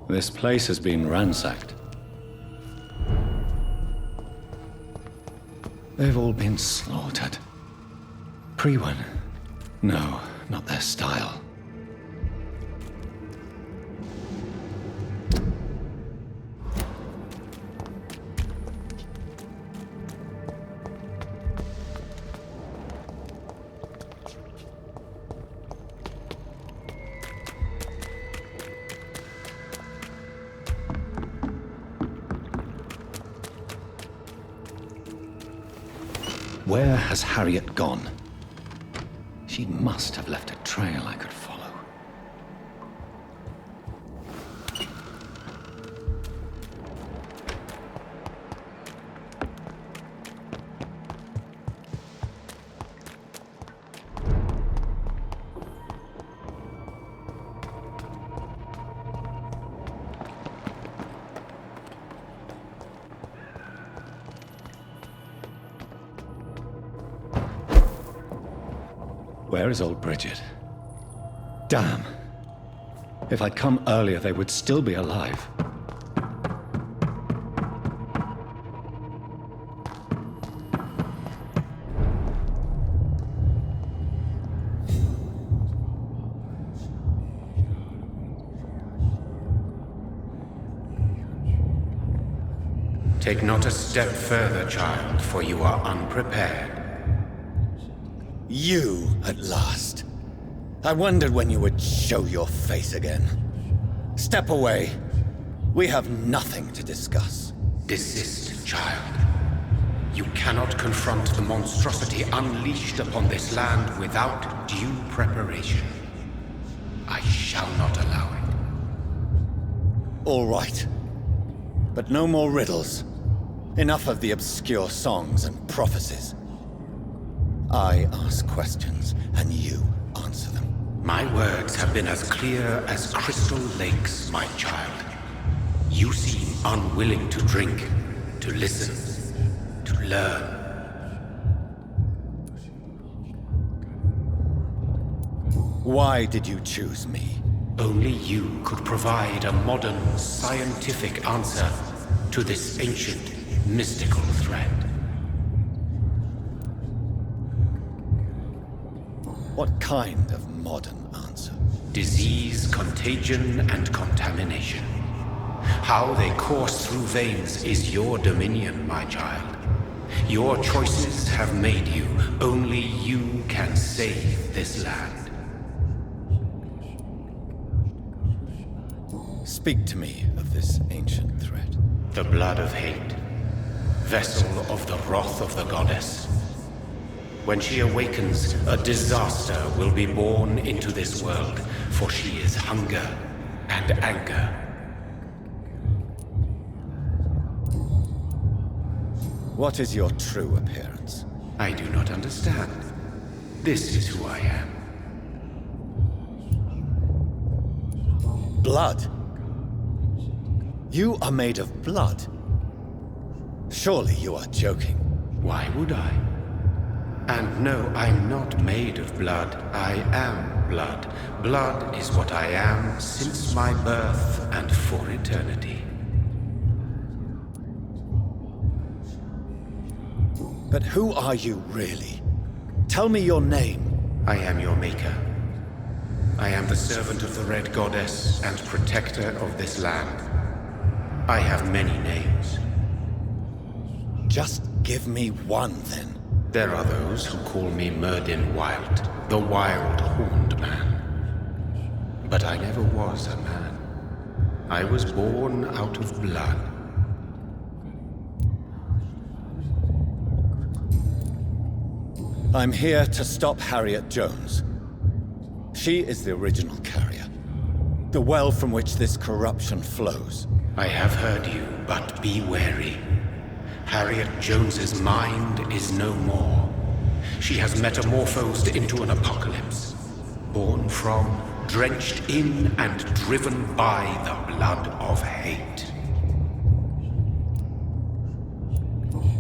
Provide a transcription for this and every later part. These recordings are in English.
This place has been ransacked. They've all been slaughtered. Pre-one? No, not their style. Where has Harriet gone? She must have left a trail I could follow. Where is old Bridget? Damn! If I'd come earlier, they would still be alive. Take not a step further, child, for you are unprepared. You, at last. I wondered when you would show your face again. Step away. We have nothing to discuss. Desist, child. You cannot confront the monstrosity unleashed upon this land without due preparation. I shall not allow it. All right. But no more riddles. Enough of the obscure songs and prophecies. I ask questions, and you answer them. My words have been as clear as crystal lakes, my child. You seem unwilling to drink, to listen, to learn. Why did you choose me? Only you could provide a modern, scientific answer to this ancient, mystical threat. What kind of modern answer? Disease, contagion, and contamination. How they course through veins is your dominion, my child. Your choices have made you. Only you can save this land. Speak to me of this ancient threat. The blood of hate. Vessel of the wrath of the goddess. When she awakens, a disaster will be born into this world, for she is hunger and anger. What is your true appearance? I do not understand. This is who I am. Blood? You are made of blood? Surely you are joking. Why would I? And no, I'm not made of blood. I am blood. Blood is what I am since my birth and for eternity. But who are you really? Tell me your name. I am your maker. I am the servant of the Red Goddess and protector of this land. I have many names. Just give me one, then. There are those who call me Murdin Wild, the Wild Horned Man. But I never was a man. I was born out of blood. I'm here to stop Harriet Jones. She is the original carrier. The well from which this corruption flows. I have heard you, but be wary. Harriet Jones's mind is no more. She has metamorphosed into an apocalypse. Born from, drenched in, and driven by the blood of hate.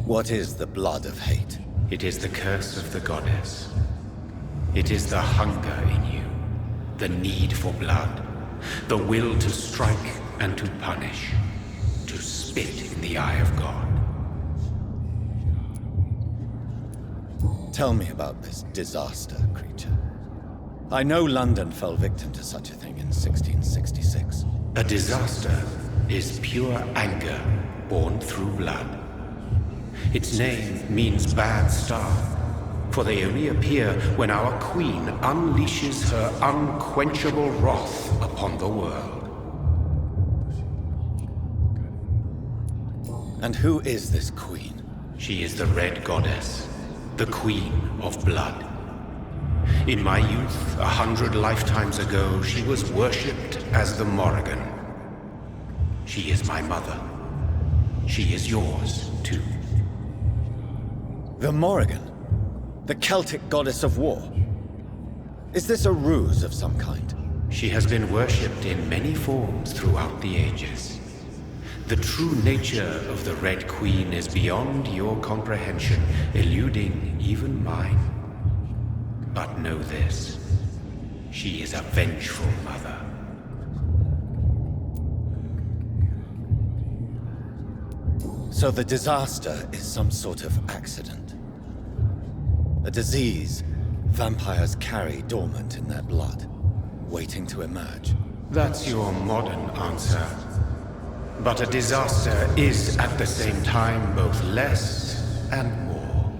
What is the blood of hate? It is the curse of the goddess. It is the hunger in you, the need for blood, the will to strike, and to punish, to spit in the eye of God. Tell me about this disaster creature. I know London fell victim to such a thing in 1666. A disaster is pure anger born through blood. Its name means bad star, for they only appear when our queen unleashes her unquenchable wrath upon the world. And who is this queen? She is the Red Goddess, the Queen of Blood. In my youth, 100 lifetimes ago, she was worshipped as the Morrigan. She is my mother. She is yours, too. The Morrigan? The Celtic goddess of war? Is this a ruse of some kind? She has been worshipped in many forms throughout the ages. The true nature of the Red Queen is beyond your comprehension, eluding even mine. But know this, she is a vengeful mother. So the disaster is some sort of accident. A disease vampires carry dormant in their blood, waiting to emerge. That's your modern answer. But a disaster is at the same time both less and more.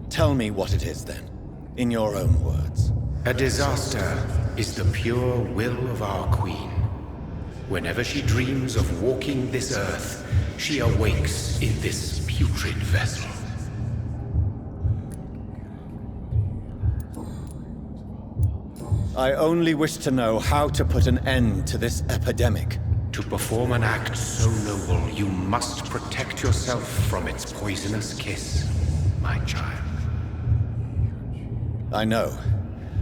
Tell me what it is then, in your own words. A disaster is the pure will of our queen. Whenever she dreams of walking this earth, she awakes in this putrid vessel. I only wish to know how to put an end to this epidemic. To perform an act so noble, you must protect yourself from its poisonous kiss, my child. I know.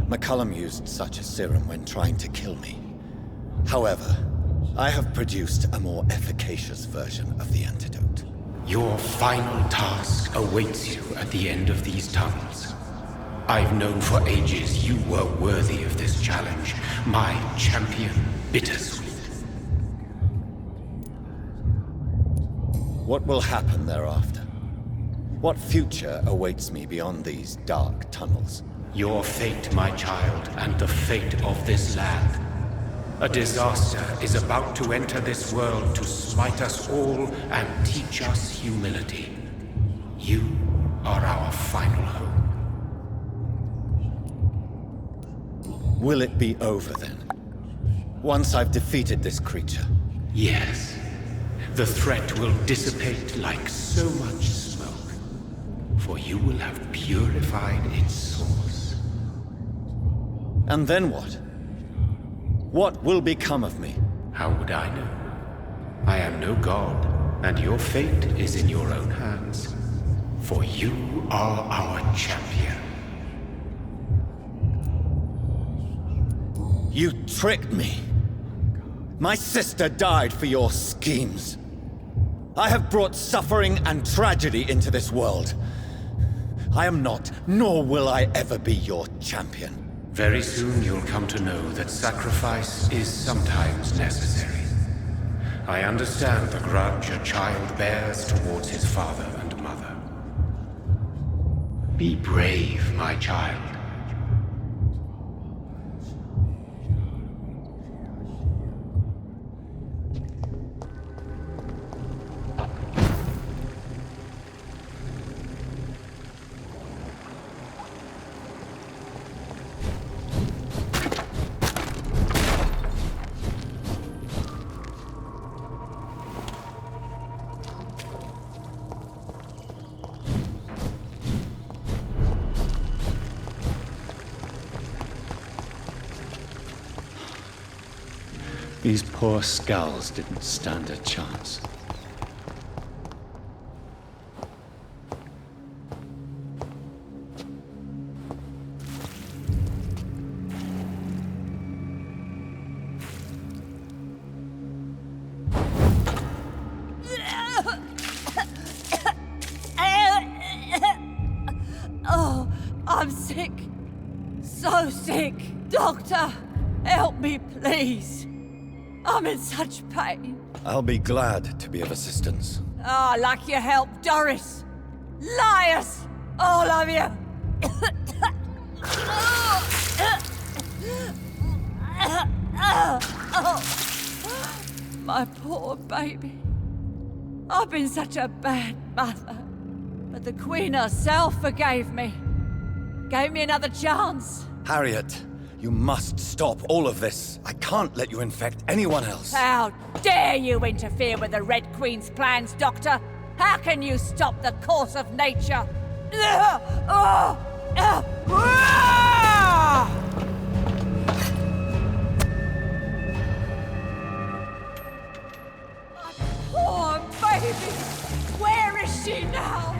McCullum used such a serum when trying to kill me. However, I have produced a more efficacious version of the antidote. Your final task awaits you at the end of these tunnels. I've known for ages you were worthy of this challenge, my champion, Bittersweet. What will happen thereafter? What future awaits me beyond these dark tunnels? Your fate, my child, and the fate of this land. A disaster is about to enter this world to smite us all and teach us humility. You are our final hope. Will it be over then? Once I've defeated this creature? Yes. The threat will dissipate like so much smoke, for you will have purified its source. And then what? What will become of me? How would I know? I am no god, and your fate is in your own hands. For you are our champion. You tricked me. My sister died for your schemes. I have brought suffering and tragedy into this world. I am not, nor will I ever be your champion. Very soon you'll come to know that sacrifice is sometimes necessary. I understand the grudge a child bears towards his father and mother. Be brave, my child. These poor skulls didn't stand a chance. Oh, I'm sick. So sick. Doctor, help me, please. I'm in such pain. I'll be glad to be of assistance. Ah, like your help, Doris. Liars! All of you! My poor baby. I've been such a bad mother. But the Queen herself forgave me. Gave me another chance. Harriet, you must stop all of this. I can't let you infect anyone else. How dare you interfere with the Red Queen's plans, Doctor? How can you stop the course of nature? Poor baby! Where is she now?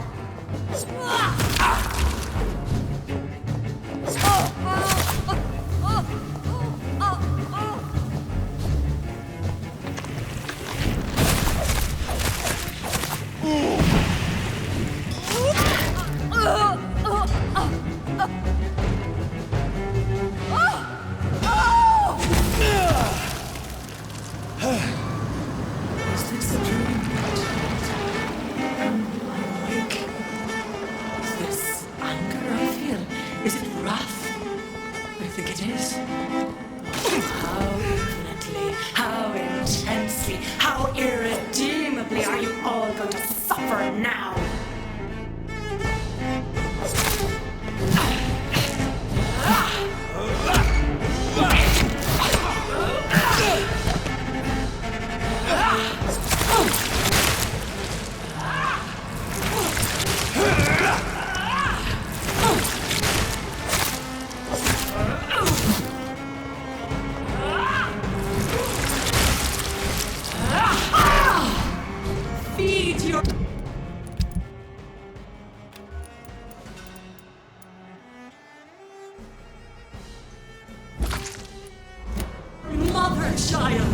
Is this a dream? Awake? Is this anger I feel? Is it wrath? I think it is. How infinitely, how intensely, how irredeemably are you all going to suffer now? Feed your mother child.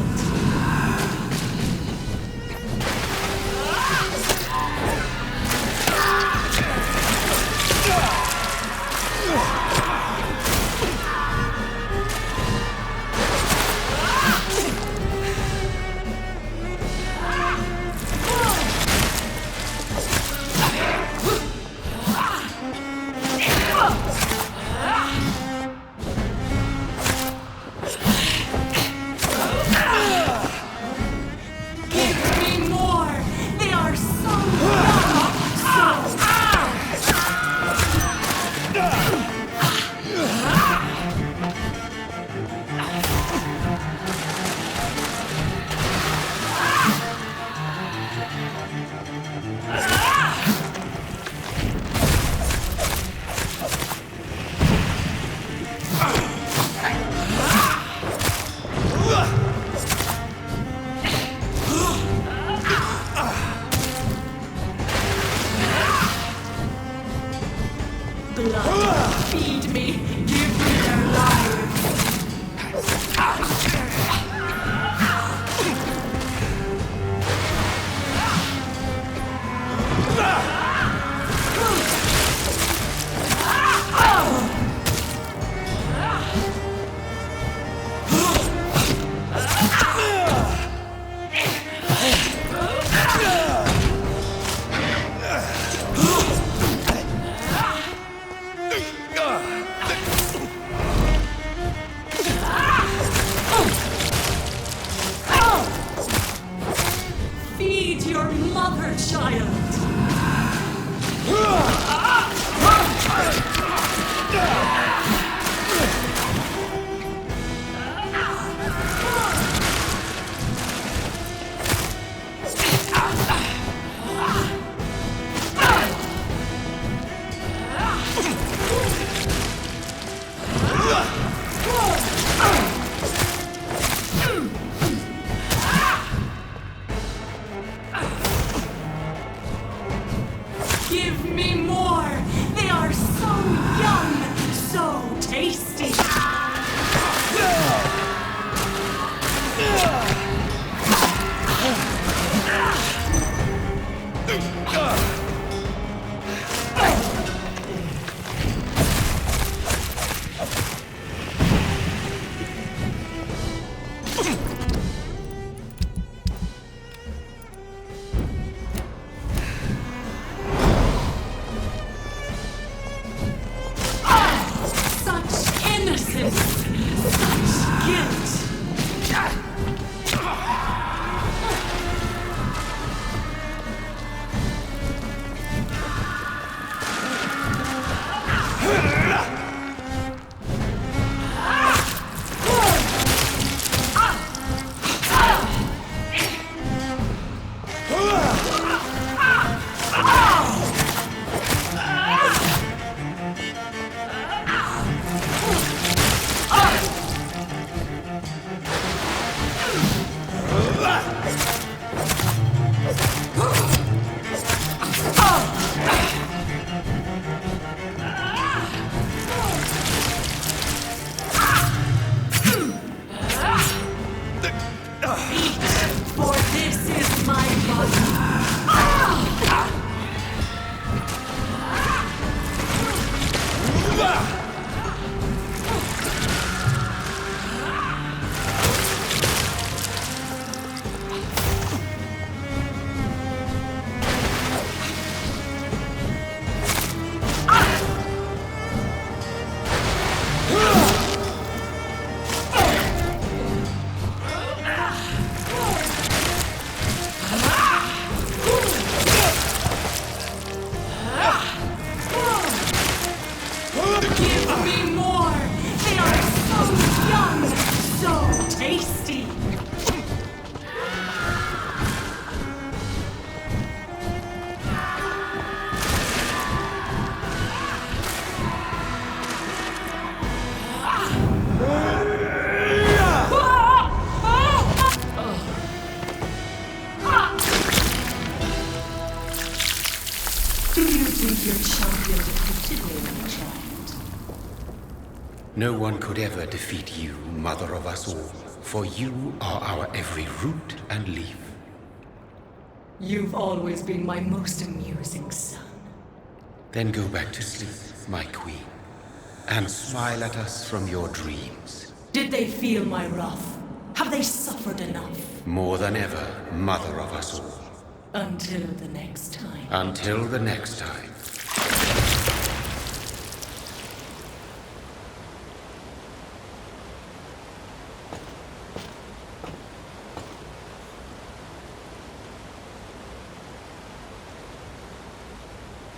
Blood, feed me, give me their lives. Feed your mother child. Give me more! They are so Do you think your champion defeated me when he tried? No one could ever defeat you, mother of us all, for you are our every root and leaf. You've always been my most amusing son. Then go back to sleep, my queen, and smile at us from your dreams. Did they feel my wrath? Have they suffered enough? More than ever, mother of us all. Until the next time. Until the next time.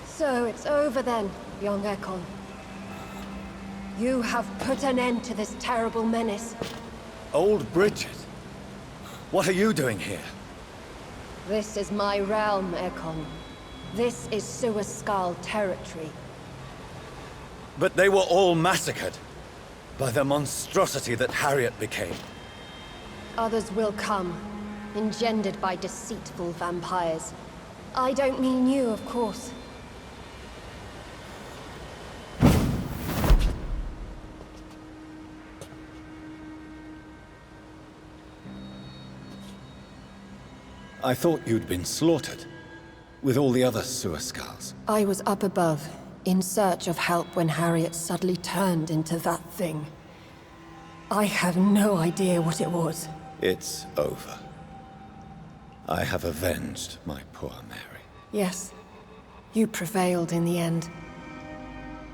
So it's over then, young Ekon. You have put an end to this terrible menace. Old Bridget? What are you doing here? This is my realm, Ekon. This is Suaskal territory. But they were all massacred by the monstrosity that Harriet became. Others will come, engendered by deceitful vampires. I don't mean you, of course. I thought you'd been slaughtered, with all the other Suaskals. I was up above, in search of help when Harriet suddenly turned into that thing. I have no idea what it was. It's over. I have avenged my poor Mary. Yes, you prevailed in the end.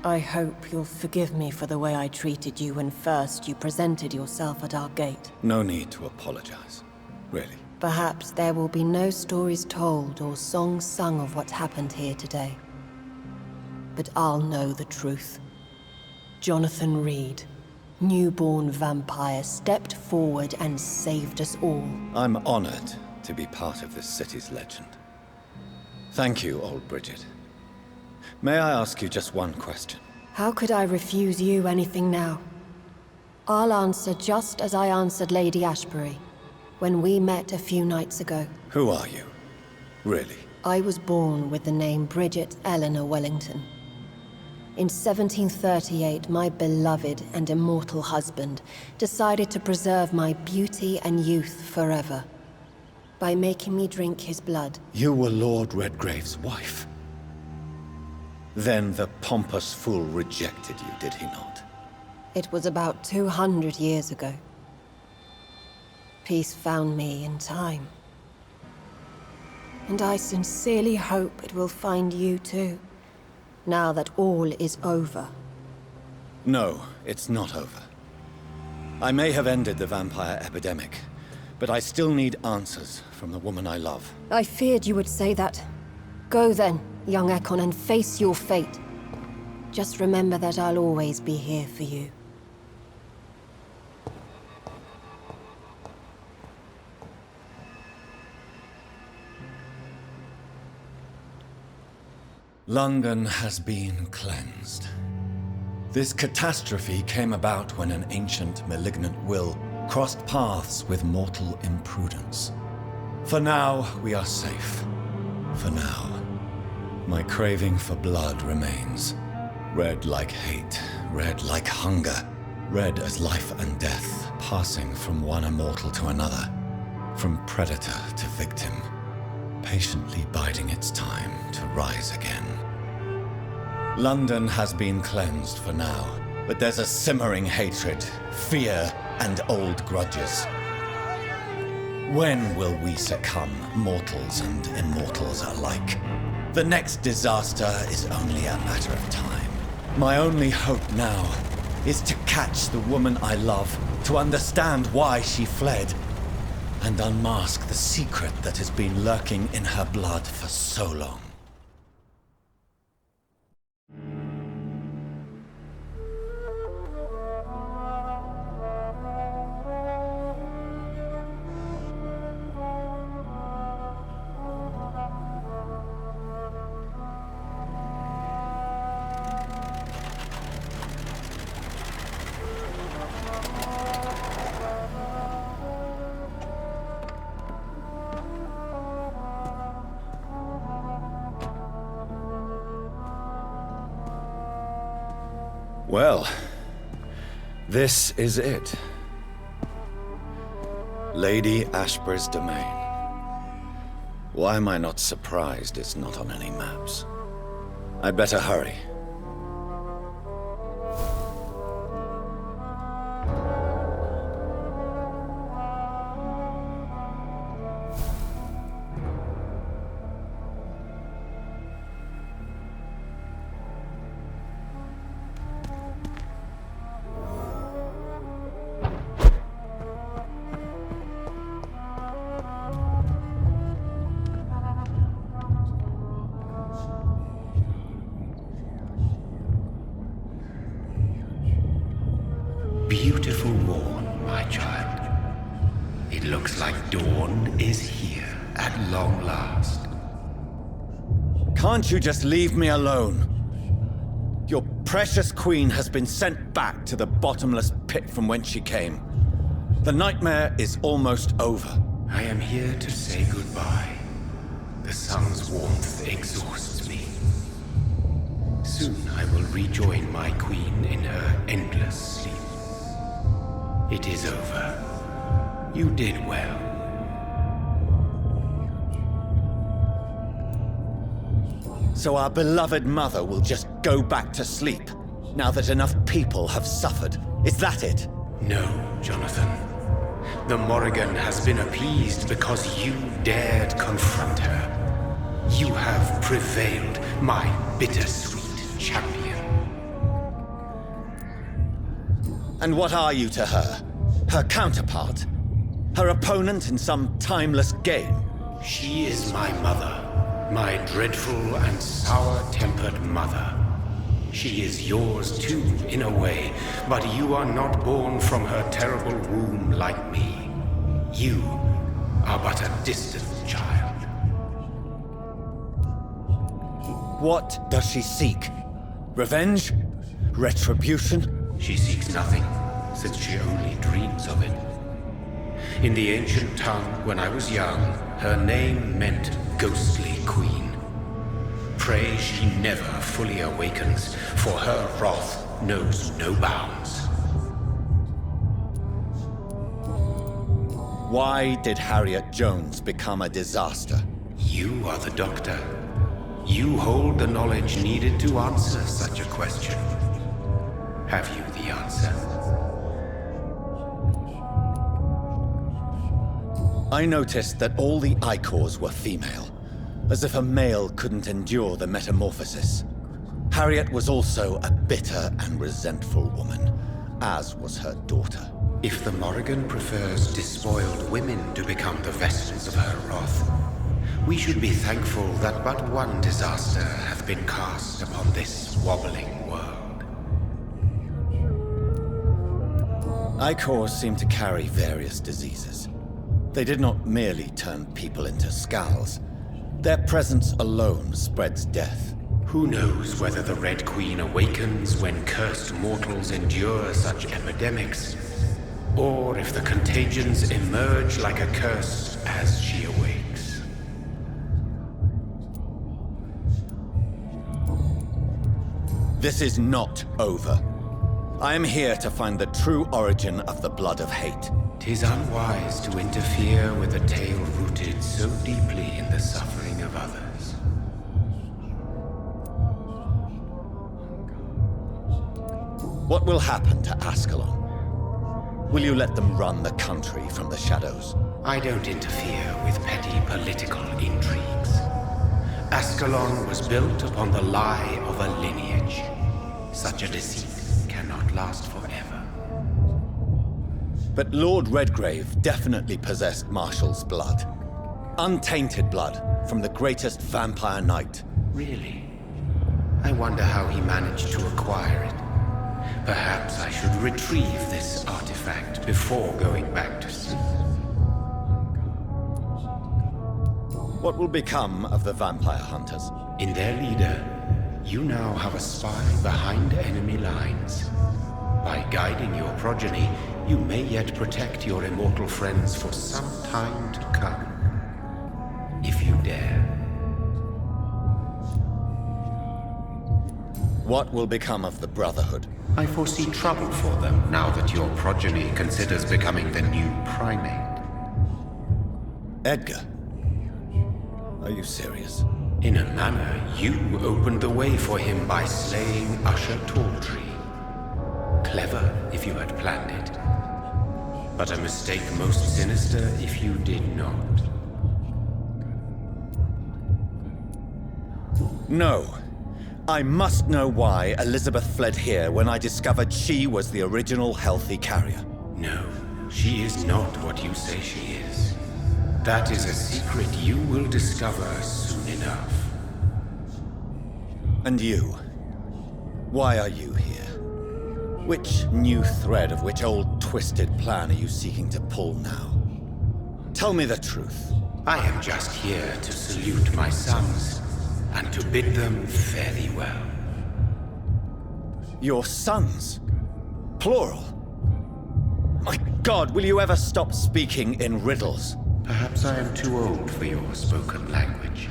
I hope you'll forgive me for the way I treated you when first you presented yourself at our gate. No need to apologize, really. Perhaps there will be no stories told or songs sung of what happened here today. But I'll know the truth. Jonathan Rид, newborn vampire, stepped forward and saved us all. I'm honored to be part of this city's legend. Thank you, old Bridget. May I ask you just one question? How could I refuse you anything now? I'll answer just as I answered Lady Ashbury when we met a few nights ago. Who are you? Really? I was born with the name Bridget Eleanor Wellington. In 1738, my beloved and immortal husband decided to preserve my beauty and youth forever by making me drink his blood. You were Lord Redgrave's wife. Then the pompous fool rejected you, did he not? It was about 200 years ago. Peace found me in time. And I sincerely hope it will find you too, now that all is over. No, it's not over. I may have ended the vampire epidemic, but I still need answers from the woman I love. I feared you would say that. Go then, young Ekon, and face your fate. Just remember that I'll always be here for you. London has been cleansed. This catastrophe came about when an ancient, malignant will crossed paths with mortal imprudence. For now, we are safe. For now. My craving for blood remains. Red like hate, red like hunger, red as life and death, passing from one immortal to another, from predator to victim, patiently biding its time to rise again. London has been cleansed for now, but there's a simmering hatred, fear, and old grudges. When will we succumb, mortals and immortals alike? The next disaster is only a matter of time. My only hope now is to catch the woman I love, to understand why she fled, and unmask the secret that has been lurking in her blood for so long. Well, this is it. Lady Ashbury's domain. Why am I not surprised it's not on any maps? I'd better hurry. Beautiful morn, my child. It looks like dawn is here at long last. Can't you just leave me alone? Your precious queen has been sent back to the bottomless pit from whence she came. The nightmare is almost over. I am here to say goodbye. The sun's warmth exhausts me. Soon I will rejoin my queen in her endless sleep. It is over. You did well. So our beloved mother will just go back to sleep, now that enough people have suffered. Is that it? No, Jonathan. The Morrigan has been appeased because you dared confront her. You have prevailed, my bittersweet champion. And what are you to her? Her counterpart? Her opponent in some timeless game? She is my mother, my dreadful and sour-tempered mother. She is yours too, in a way, but you are not born from her terrible womb like me. You are but a distant child. What does she seek? Revenge? Retribution? She seeks nothing, since she only dreams of it. In the ancient tongue, when I was young, her name meant ghostly queen. Pray she never fully awakens, for her wrath knows no bounds. Why did Harriet Jones become a disaster? You are the doctor. You hold the knowledge needed to answer such a question. Have you the answer? I noticed that all the Icors were female, as if a male couldn't endure the metamorphosis. Harriet was also a bitter and resentful woman, as was her daughter. If the Morrigan prefers despoiled women to become the vessels of her wrath, we should be thankful that but one disaster hath been cast upon this wobbling world. Icors seem to carry various diseases. They did not merely turn people into skulls. Their presence alone spreads death. Who knows whether the Red Queen awakens when cursed mortals endure such epidemics, or if the contagions emerge like a curse as she awakes. This is not over. I am here to find the true origin of the blood of hate. 'Tis unwise to interfere with a tale rooted so deeply in the suffering of others. What will happen to Ascalon? Will you let them run the country from the shadows? I don't interfere with petty political intrigues. Ascalon was built upon the lie of a lineage. Such a deceit cannot last forever. But Lord Redgrave definitely possessed Marshall's blood. Untainted blood from the greatest vampire knight. Really? I wonder how he managed to acquire it. Perhaps I should retrieve this artifact before going back to sleep. What will become of the vampire hunters? In their leader, you now have a spy behind enemy lines. By guiding your progeny, you may yet protect your immortal friends for some time to come. If you dare. what will become of the Brotherhood? I foresee trouble for them now that your progeny considers becoming the new primate. Edgar? Are you serious? In a manner, you opened the way for him by slaying Usher Talltree. Clever if you had planned it, but a mistake most sinister if you did not. No. I must know why Elizabeth fled here when I discovered she was the original healthy carrier. No, she is not what you say she is. That is a secret you will discover soon enough. And you? Why are you here? Which new thread of which old twisted plan are you seeking to pull now? Tell me the truth. I am just here to salute my sons and to bid them fare thee well. Your sons? Plural? My God, will you ever stop speaking in riddles? Perhaps I am too old for your spoken language.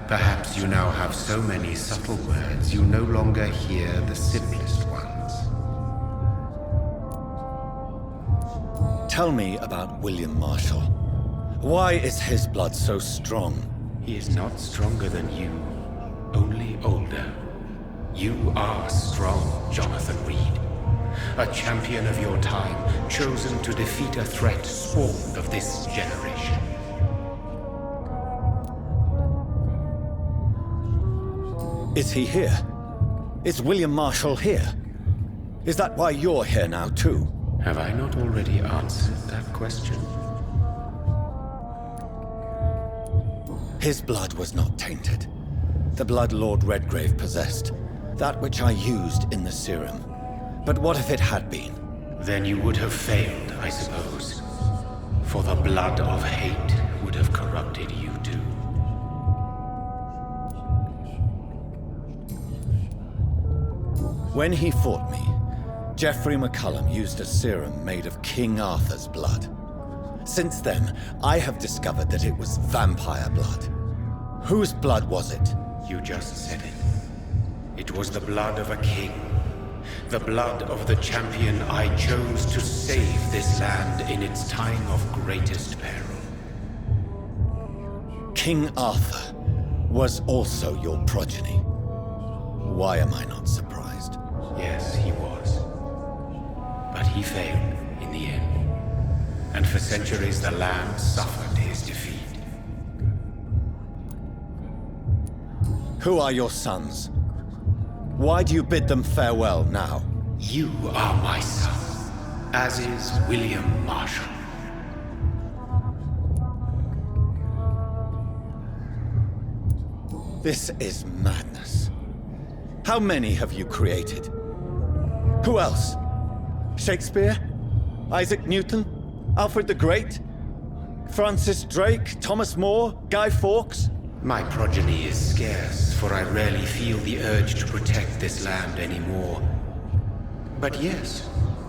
Perhaps you now have so many subtle words you no longer hear the simplest ones. Tell me about William Marshall. Why is his blood so strong? He is not stronger than you, only older. You are strong, Jonathan Reed. A champion of your time, chosen to defeat a threat spawned of this generation. Is he here? Is William Marshall here? Is that why you're here now, too? Have I not already answered that question? His blood was not tainted. The blood Lord Redgrave possessed. That which I used in the serum. But what if it had been? Then you would have failed, I suppose. For the blood of hate would have corrupted you too. When he fought me, Geoffrey McCullum used a serum made of King Arthur's blood. Since then, I have discovered that it was vampire blood. Whose blood was it? You just said it. It was the blood of a king. The blood of the champion I chose to save this land in its time of greatest peril. King Arthur was also your progeny. Why am I not surprised? Yes, he was. But he failed in the end. And for centuries the land suffered his defeat. Who are your sons? Why do you bid them farewell now? You are my son, as is William Marshall. This is madness. How many have you created? Who else? Shakespeare? Isaac Newton? Alfred the Great? Francis Drake? Thomas More? Guy Fawkes? My progeny is scarce, for I rarely feel the urge to protect this land anymore. But yes,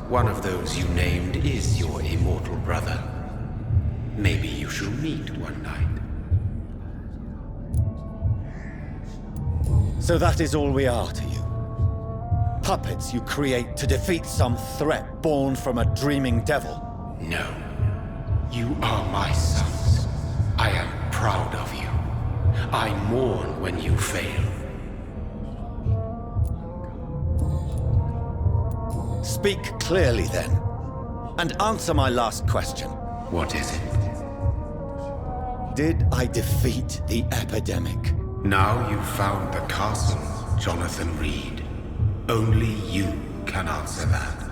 one of those you named is your immortal brother. Maybe you shall meet one night. So that is all we are to you? Puppets you create to defeat some threat born from a dreaming devil? No. You are my sons. I am proud of you. I mourn when you fail. Speak clearly then, and answer my last question. What is it? Did I defeat the epidemic? Now you've found the castle, Jonathan Reed. Only you can answer that.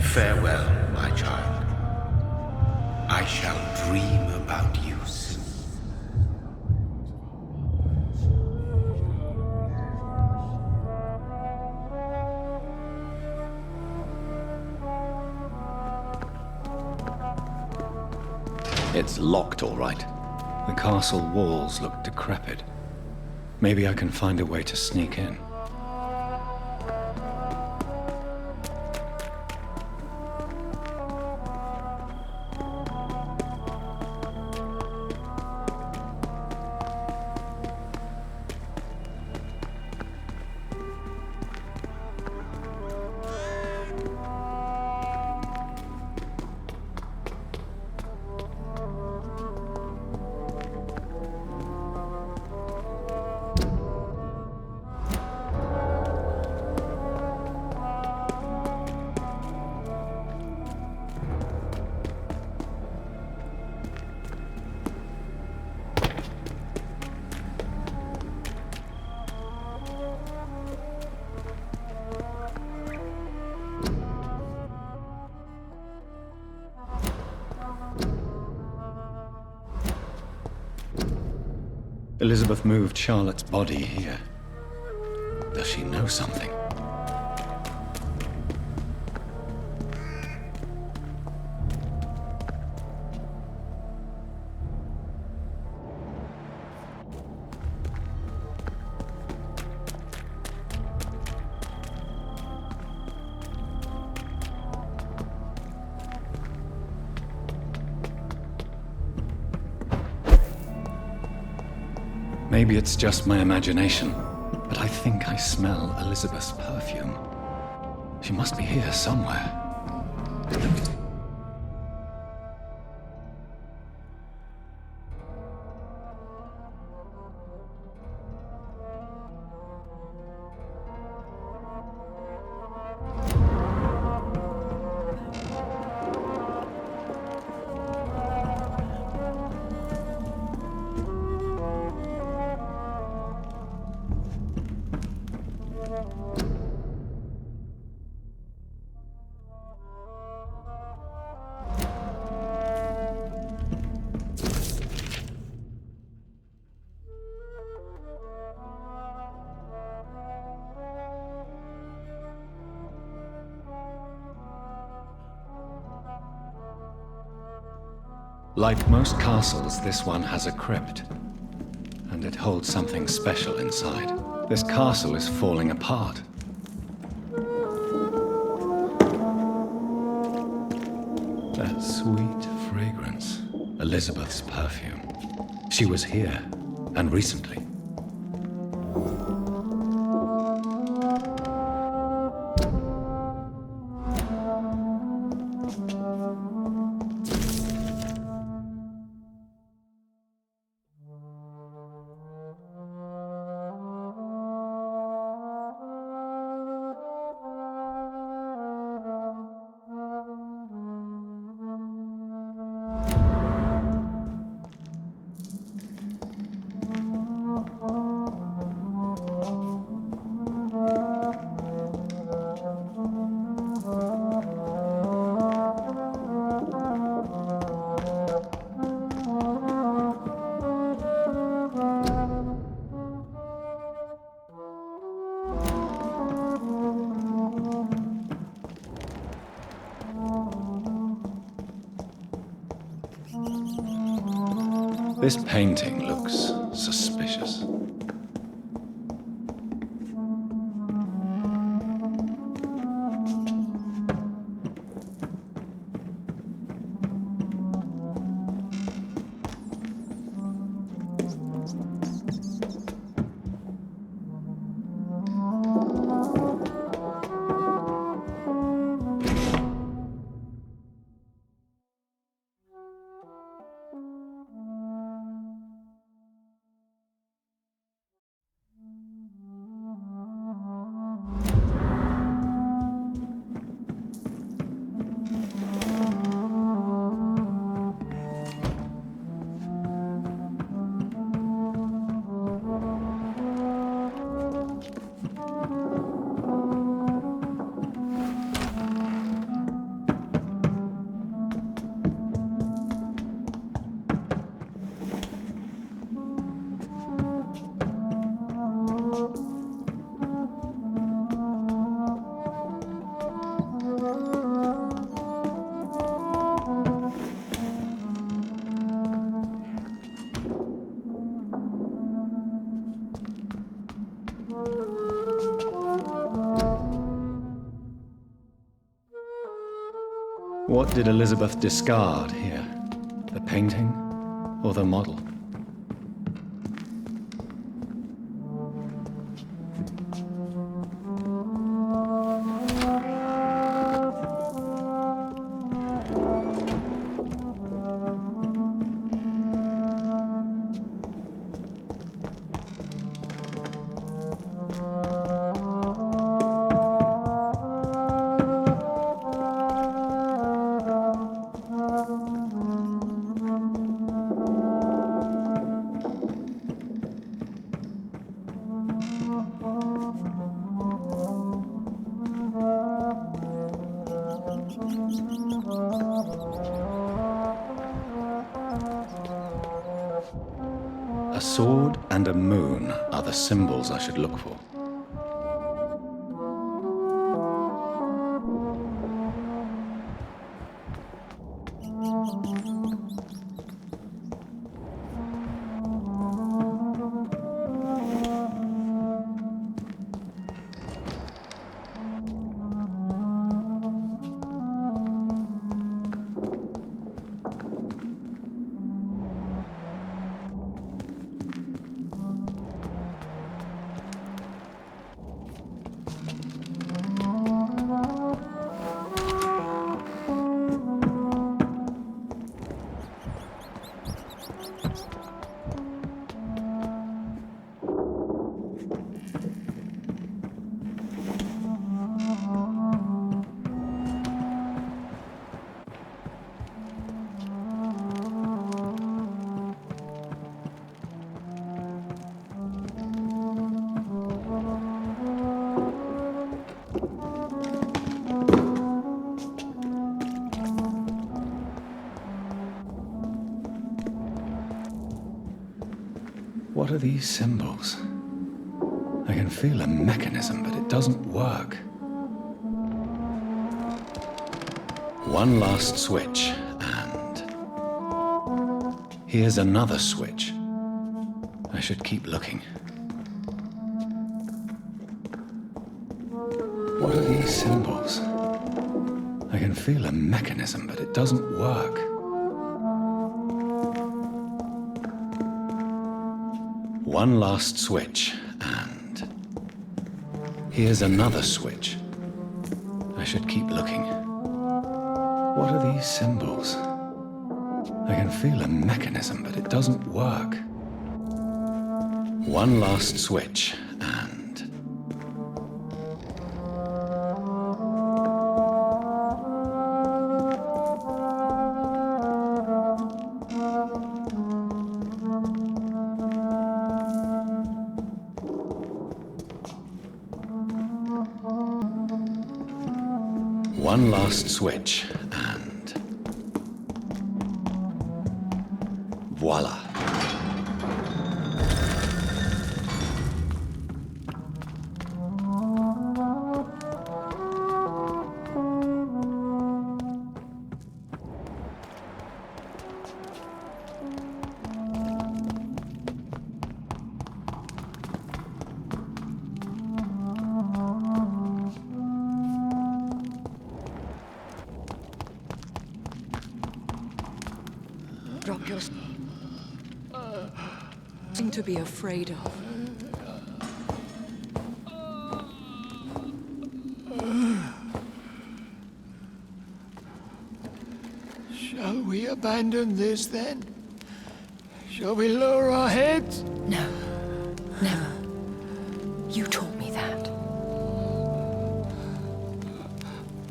Farewell, my child. I shall dream about you soon. It's locked, all right. The castle walls look decrepit. Maybe I can find a way to sneak in. Elizabeth moved Charlotte's body here. Does she know something? Maybe it's just my imagination, but I think I smell Elizabeth's perfume. She must be here somewhere. Like most castles, this one has a crypt, and it holds something special inside. This castle is falling apart. That sweet fragrance, Elizabeth's perfume. She was here, and recently. This painting looks suspicious. What did Elizabeth discard here? The painting or the model? sword and a moon are the symbols I should look for. What are these symbols? I can feel a mechanism, but it doesn't work. One last switch, and here's another switch. I should keep looking. What are these symbols? I can feel a mechanism, but it doesn't work. One last switch, and here's another switch. I should keep looking. What are these symbols? I can feel a mechanism, but it doesn't work. One last switch, and one last switch, and voila. Drop your... Something to be afraid of. Shall we abandon this then? Shall we lower our heads? No, never. You taught me that.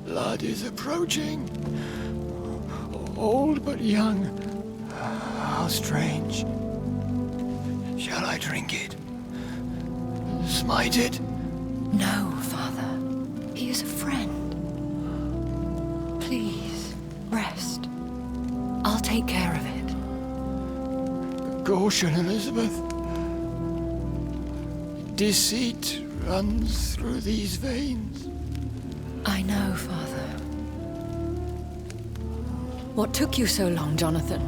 Blood is approaching. Old but young. How strange. Shall I drink it? Smite it? No, Father. He is a friend. Please, rest. I'll take care of it. Caution, Elizabeth. Deceit runs through these veins. I know, Father. What took you so long, Jonathan?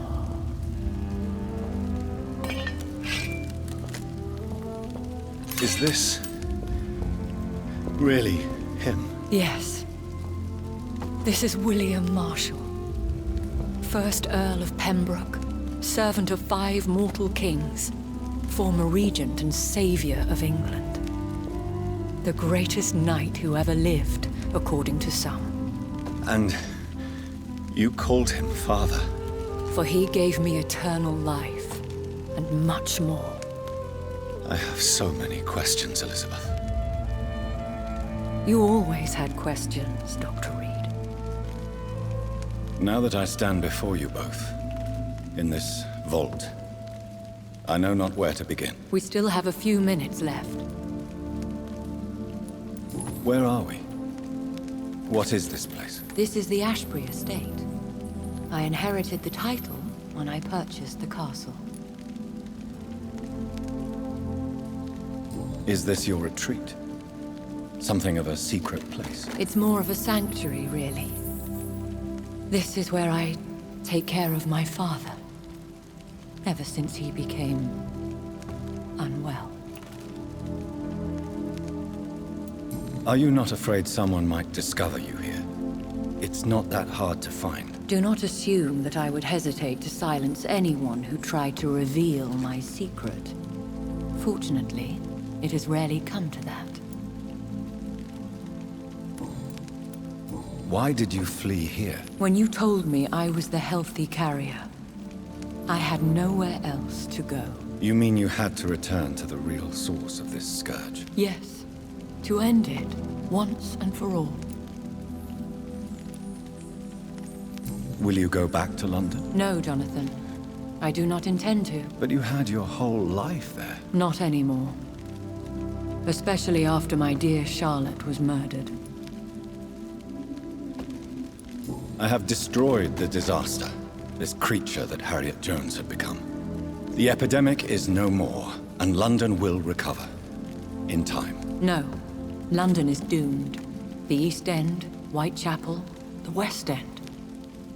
Is this really him? Yes. This is William Marshall, 1st Earl of Pembroke, servant of 5 mortal kings, former regent and saviour of England. The greatest knight who ever lived, according to some. And you called him father? For he gave me eternal life, and much more. I have so many questions, Elizabeth. You always had questions, Dr. Reed. Now that I stand before you both, in this vault, I know not where to begin. We still have a few minutes left. Where are we? What is this place? This is the Ashbury Estate. I inherited the title when I purchased the castle. Is this your retreat? Something of a secret place? It's more of a sanctuary, really. This is where I take care of my father. Ever since he became unwell. Are you not afraid someone might discover you here? It's not that hard to find. Do not assume that I would hesitate to silence anyone who tried to reveal my secret. Fortunately, it has rarely come to that. Why did you flee here? When you told me I was the healthy carrier, I had nowhere else to go. You mean you had to return to the real source of this scourge? Yes, to end it, once and for all. Will you go back to London? No, Jonathan. I do not intend to. But you had your whole life there. Not anymore. Especially after my dear Charlotte was murdered. I have destroyed the disaster, this creature that Harriet Jones had become. The epidemic is no more, and London will recover. In time. No. London is doomed. The East End, Whitechapel, the West End.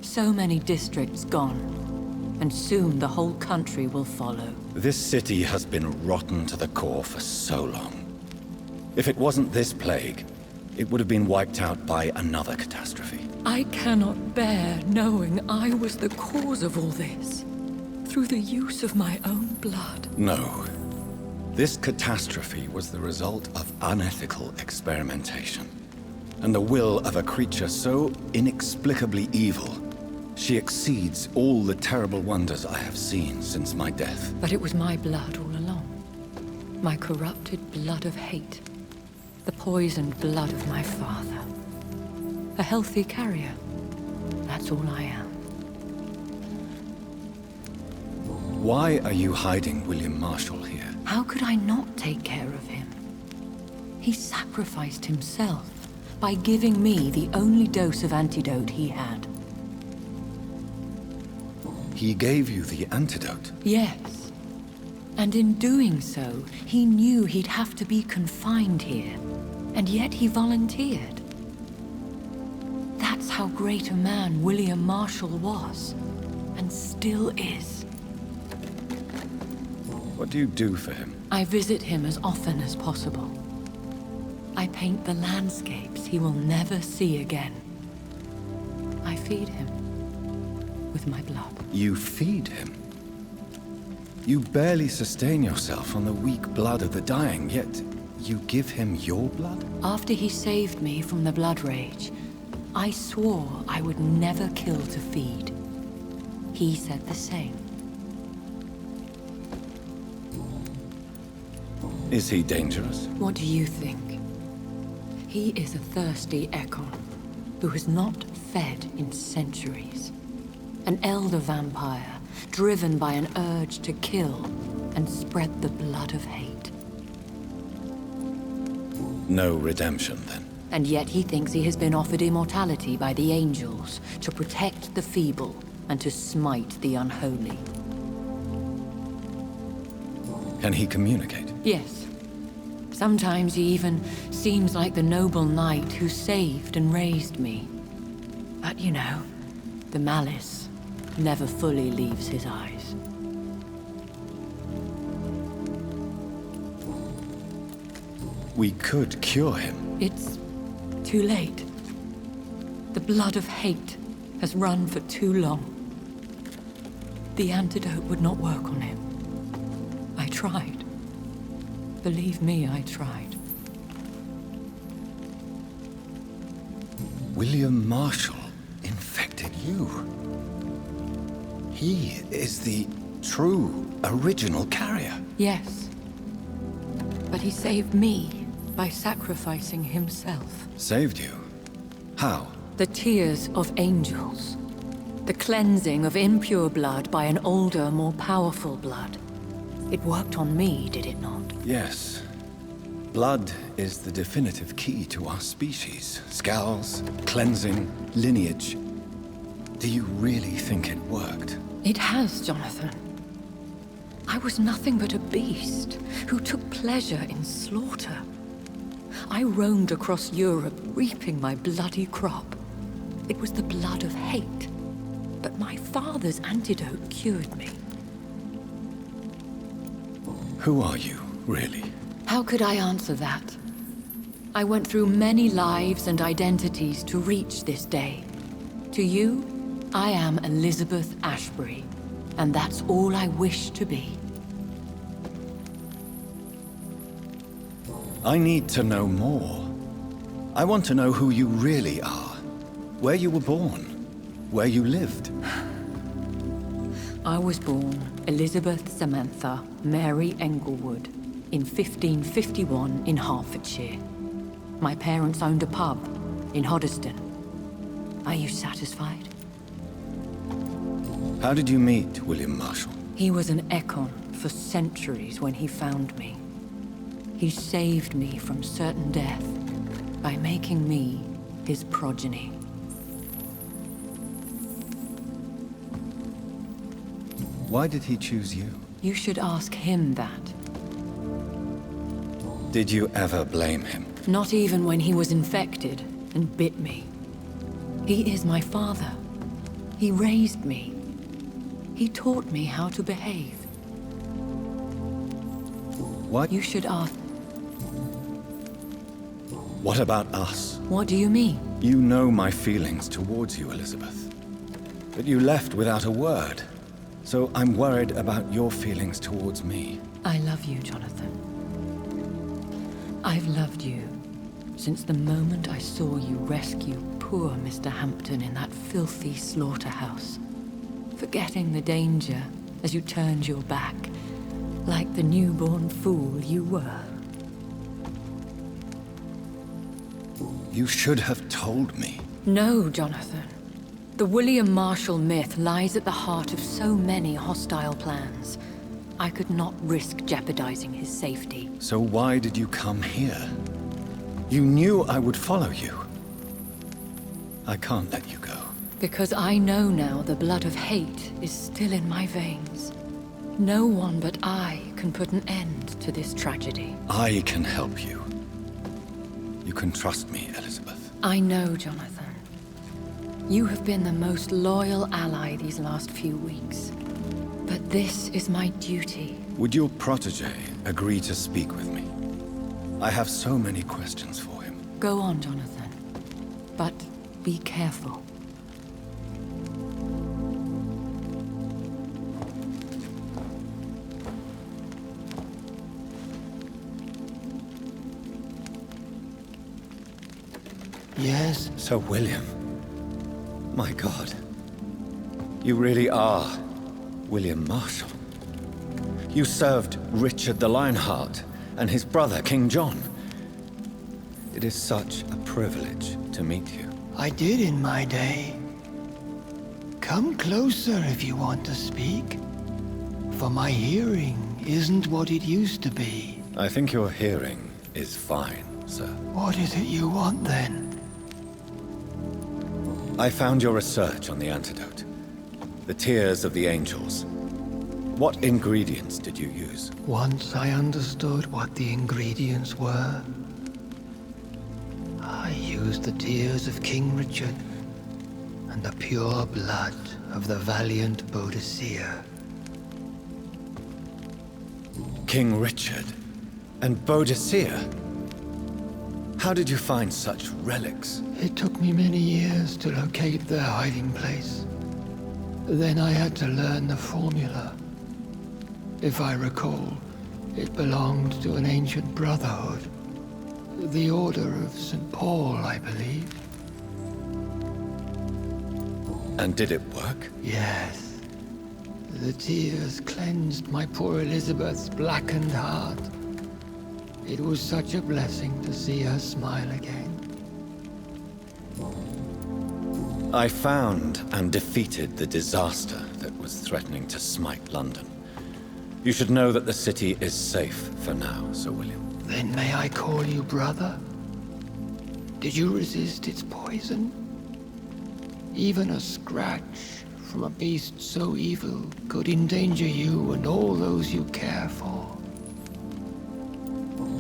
So many districts gone. And soon the whole country will follow. This city has been rotten to the core for so long. If it wasn't this plague, it would have been wiped out by another catastrophe. I cannot bear knowing I was the cause of all this. Through the use of my own blood. No. This catastrophe was the result of unethical experimentation. And the will of a creature so inexplicably evil, she exceeds all the terrible wonders I have seen since my death. But it was my blood all along. My corrupted blood of hate. The poisoned blood of my father. A healthy carrier. That's all I am. Why are you hiding William Marshall here? How could I not take care of him? He sacrificed himself by giving me the only dose of antidote he had. He gave you the antidote? Yes. And in doing so, he knew he'd have to be confined here. And yet he volunteered. That's how great a man William Marshall was. And still is. What do you do for him? I visit him as often as possible. I paint the landscapes he will never see again. I feed him with my blood. You feed him? You barely sustain yourself on the weak blood of the dying, yet you give him your blood? After he saved me from the blood rage, I swore I would never kill to feed. He said the same. Is he dangerous? What do you think? He is a thirsty Ekon who has not fed in centuries. An elder vampire, driven by an urge to kill and spread the blood of hate. No redemption, then? And yet he thinks he has been offered immortality by the angels to protect the feeble and to smite the unholy. Can he communicate? Yes. Sometimes he even seems like the noble knight who saved and raised me. But you know, the malice never fully leaves his eyes. We could cure him. It's too late. The blood of hate has run for too long. The antidote would not work on him. I tried. Believe me, I tried. William Marshall infected you. He is the true, original carrier. Yes. But he saved me by sacrificing himself. Saved you? How? The tears of angels. The cleansing of impure blood by an older, more powerful blood. It worked on me, did it not? Yes. Blood is the definitive key to our species. Scowls, cleansing, lineage. Do you really think it worked? It has, Jonathan. I was nothing but a beast who took pleasure in slaughter. I roamed across Europe, reaping my bloody crop. It was the blood of hate, but my father's antidote cured me. Who are you, really? How could I answer that? I went through many lives and identities to reach this day. To you, I am Elizabeth Ashbury, and that's all I wish to be. I need to know more. I want to know who you really are. Where you were born. Where you lived. I was born Elizabeth Samantha Mary Englewood in 1551 in Hertfordshire. My parents owned a pub in Hoddesdon. Are you satisfied? How did you meet William Marshall? He was an econ for centuries when he found me. He saved me from certain death by making me his progeny. Why did he choose you? You should ask him that. Did you ever blame him? Not even when he was infected and bit me. He is my father. He raised me. He taught me how to behave. What? You should ask. What about us? What do you mean? You know my feelings towards you, Elizabeth. But you left without a word. So I'm worried about your feelings towards me. I love you, Jonathan. I've loved you since the moment I saw you rescue poor Mr. Hampton in that filthy slaughterhouse, forgetting the danger as you turned your back, like the newborn fool you were. You should have told me. No, Jonathan. The William Marshall myth lies at the heart of so many hostile plans. I could not risk jeopardizing his safety. So why did you come here? You knew I would follow you. I can't let you go. Because I know now the blood of hate is still in my veins. No one but I can put an end to this tragedy. I can help you. You can trust me, Elizabeth. I know, Jonathan. You have been the most loyal ally these last few weeks. But this is my duty. Would your protege agree to speak with me? I have so many questions for him. Go on, Jonathan. But be careful. Yes? Sir William. My God. You really are William Marshall. You served Richard the Lionheart and his brother, King John. It is such a privilege to meet you. I did in my day. Come closer if you want to speak. For my hearing isn't what it used to be. I think your hearing is fine, sir. What is it you want then? I found your research on the antidote. The tears of the angels. What ingredients did you use? Once I understood what the ingredients were, I used the tears of King Richard and the pure blood of the valiant Budучи. King Richard and Budучи? How did you find such relics? It took me many years to locate their hiding place. Then I had to learn the formula. If I recall, it belonged to an ancient brotherhood. The Order of St. Paul, I believe. And did it work? Yes. The tears cleansed my poor Elizabeth's blackened heart. It was such a blessing to see her smile again. I found and defeated the disaster that was threatening to smite London. You should know that the city is safe for now, Sir William. Then may I call you brother? Did you resist its poison? Even a scratch from a beast so evil could endanger you and all those you care for.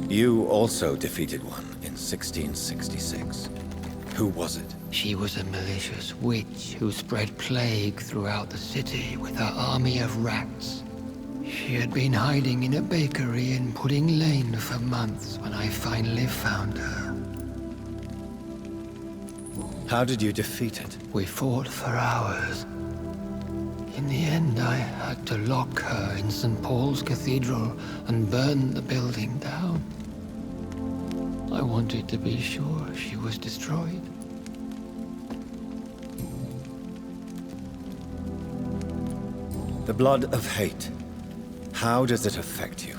You also defeated one in 1666. Who was it? She was a malicious witch who spread plague throughout the city with her army of rats. She had been hiding in a bakery in Pudding Lane for months when I finally found her. How did you defeat it? We fought for hours. In the end, I had to lock her in St. Paul's Cathedral and burn the building down. I wanted to be sure she was destroyed. The blood of hate. How does it affect you?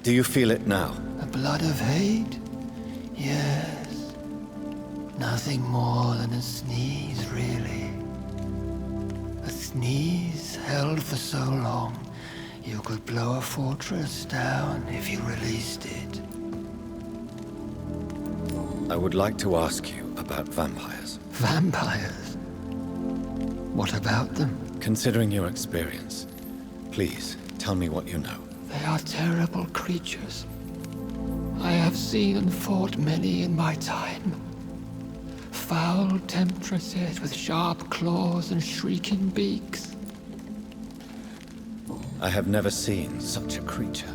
Do you feel it now? The blood of hate? Yes. Nothing more than a sneeze, really. A sneeze held for so long, you could blow a fortress down if you released it. I would like to ask you about vampires. Vampires? What about them? Considering your experience, please tell me what you know. They are terrible creatures. I have seen and fought many in my time. Foul temptresses with sharp claws and shrieking beaks. I have never seen such a creature.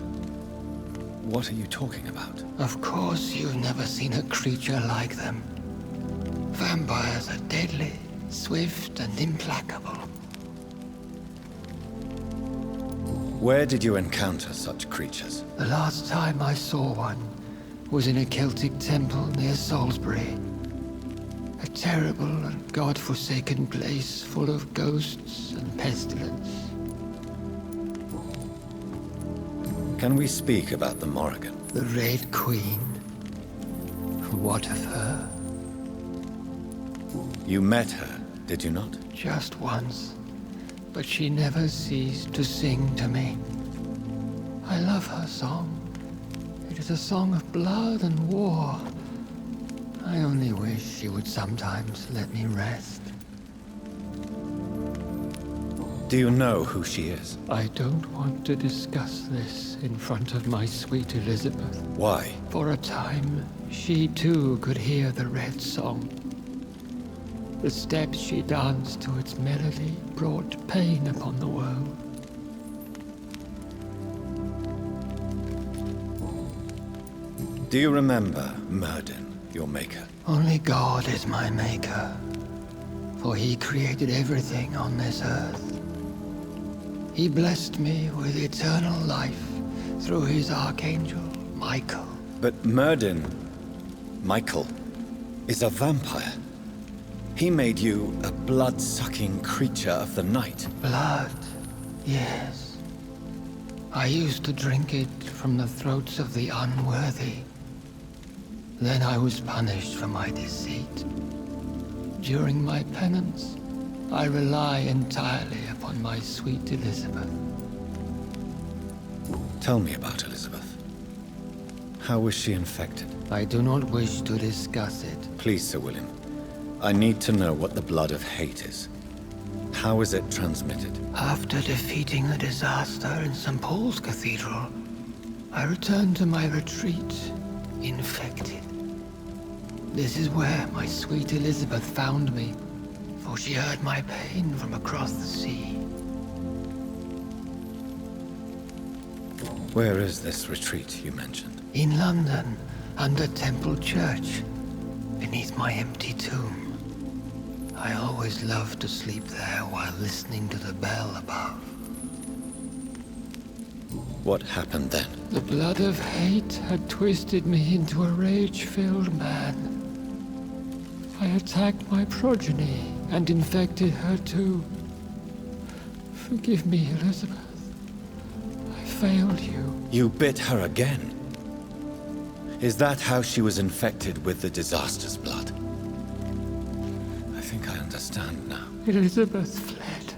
What are you talking about? Of course you've never seen a creature like them. Vampires are deadly, swift and implacable. Where did you encounter such creatures? The last time I saw one was in a Celtic temple near Salisbury. A terrible and god-forsaken place full of ghosts and pestilence. Can we speak about the Morrigan? The Red Queen? What of her? You met her, did you not? Just once. But she never ceased to sing to me. I love her song. It is a song of blood and war. I only wish she would sometimes let me rest. Do you know who she is? I don't want to discuss this in front of my sweet Elizabeth. Why? For a time, she too could hear the Red Song. The steps she danced to its melody brought pain upon the world. Do you remember Morrigan, your maker? Only God is my maker, for he created everything on this earth. He blessed me with eternal life through his archangel, Michael. But Morrigan, Michael, is a vampire. He made you a blood-sucking creature of the night. Blood, yes. I used to drink it from the throats of the unworthy. Then I was punished for my deceit. During my penance, I rely entirely upon my sweet Elizabeth. Tell me about Elizabeth. How was she infected? I do not wish to discuss it. Please, Sir William. I need to know what the blood of hate is. How is it transmitted? After defeating the disaster in St. Paul's Cathedral, I returned to my retreat, infected. This is where my sweet Elizabeth found me, for she heard my pain from across the sea. Where is this retreat you mentioned? In London, under Temple Church, beneath my empty tomb. I always loved to sleep there while listening to the bell above. What happened then? The blood of hate had twisted me into a rage-filled man. I attacked my progeny and infected her too. Forgive me, Elizabeth. I failed you. You bit her again? Is that how she was infected with the disaster's blood? I think I understand now. Elizabeth fled,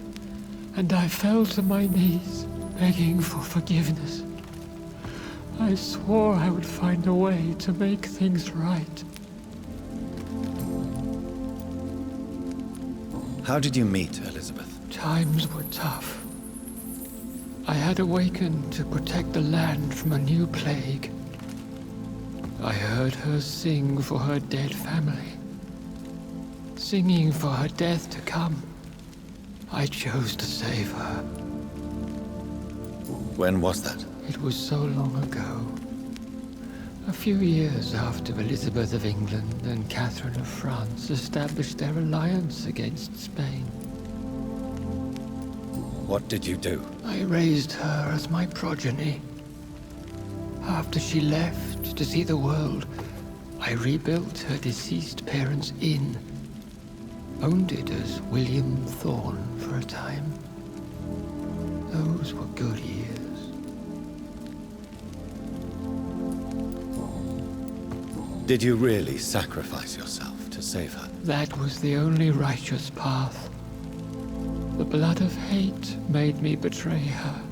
and I fell to my knees, begging for forgiveness. I swore I would find a way to make things right. How did you meet Elizabeth? Times were tough. I had awakened to protect the land from a new plague. I heard her sing for her dead family. Singing for her death to come. I chose to save her. When was that? It was so long ago. A few years after Elizabeth of England and Catherine of France established their alliance against Spain. What did you do? I raised her as my progeny. After she left to see the world, I rebuilt her deceased parents' inn. Owned it as William Thorne for a time. Those were good years. Did you really sacrifice yourself to save her? That was the only righteous path. The blood of hate made me betray her.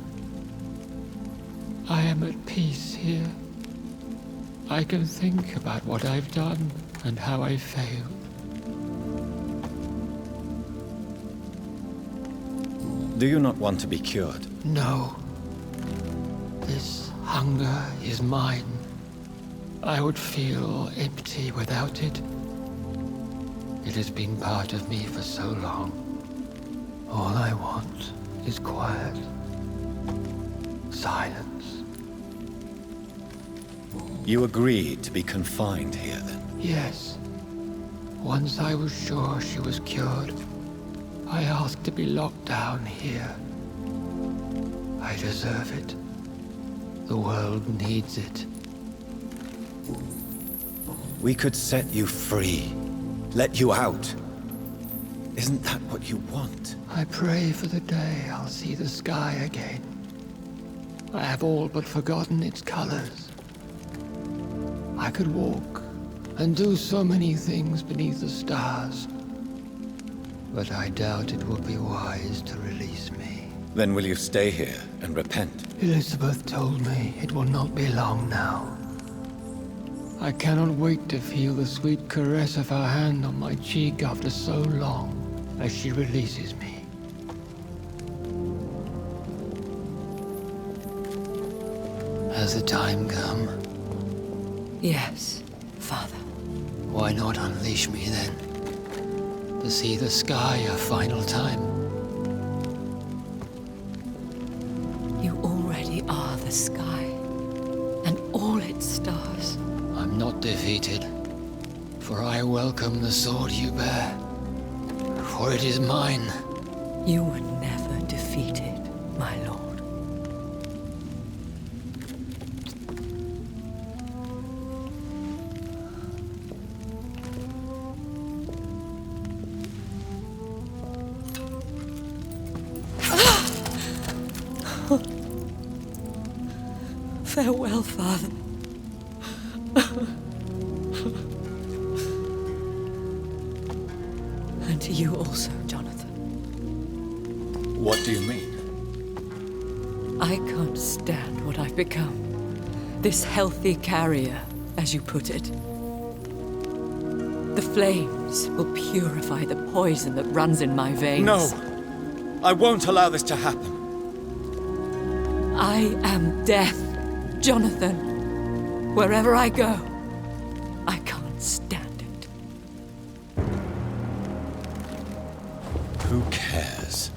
I am at peace here. I can think about what I've done and how I failed. Do you not want to be cured? No. This hunger is mine. I would feel empty without it. It has been part of me for so long. All I want is quiet. Silence. You agreed to be confined here then? Yes. Once I was sure she was cured, I asked to be locked down here. I deserve it. The world needs it. We could set you free. Let you out. Isn't that what you want? I pray for the day I'll see the sky again. I have all but forgotten its colors. I could walk and do so many things beneath the stars. But I doubt it will be wise to release me. Then will you stay here and repent? Elizabeth told me it will not be long now. I cannot wait to feel the sweet caress of her hand on my cheek after so long as she releases me. Has the time come? Yes, Father. Why not unleash me then? To see the sky a final time? You already are the sky, and all its stars. I'm not defeated, for I welcome the sword you bear, for it is mine. You were never defeated, my lord. Farewell, Father. And to you also, Jonathan. What do you mean? I can't stand what I've become. This healthy carrier, as you put it. The flames will purify the poison that runs in my veins. No! I won't allow this to happen. I am death, Jonathan. Wherever I go, I can't stand it. Who cares?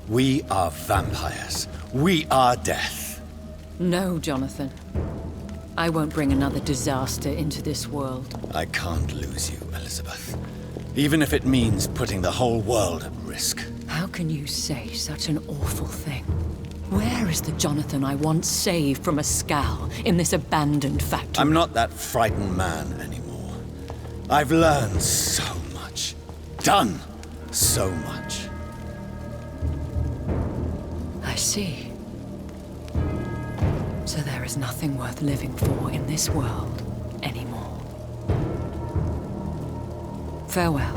We are vampires. We are death. No, Jonathan. I won't bring another disaster into this world. I can't lose you, Elizabeth. Even if it means putting the whole world at risk. How can you say such an awful thing? Where is the Jonathan I once saved from a scowl in this abandoned factory? I'm not that frightened man anymore. I've learned so much. Done so much. I see. So there is nothing worth living for in this world anymore. Farewell,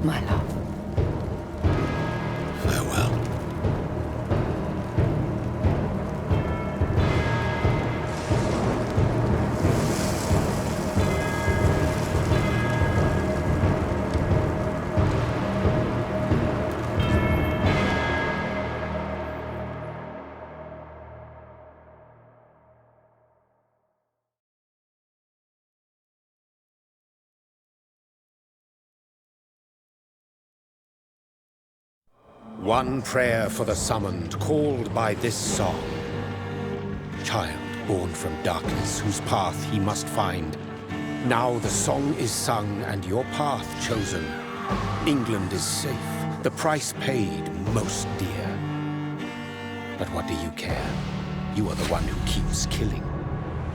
my love. Farewell. One prayer for the summoned, called by this song. Child born from darkness, whose path he must find. Now the song is sung and your path chosen. England is safe, the price paid most dear. But what do you care? You are the one who keeps killing.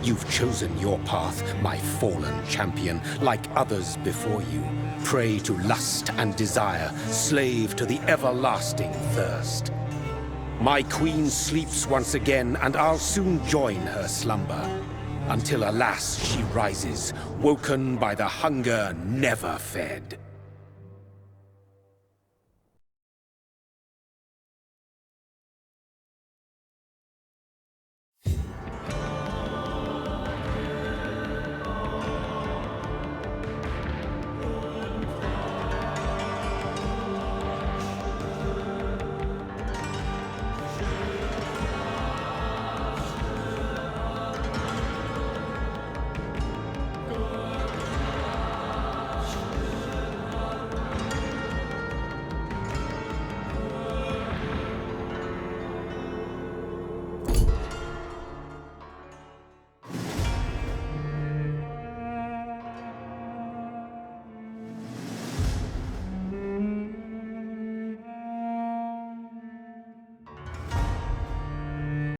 You've chosen your path, my fallen champion, like others before you. Prey to lust and desire, slave to the everlasting thirst. My queen sleeps once again, and I'll soon join her slumber. Until alas, she rises, woken by the hunger never fed.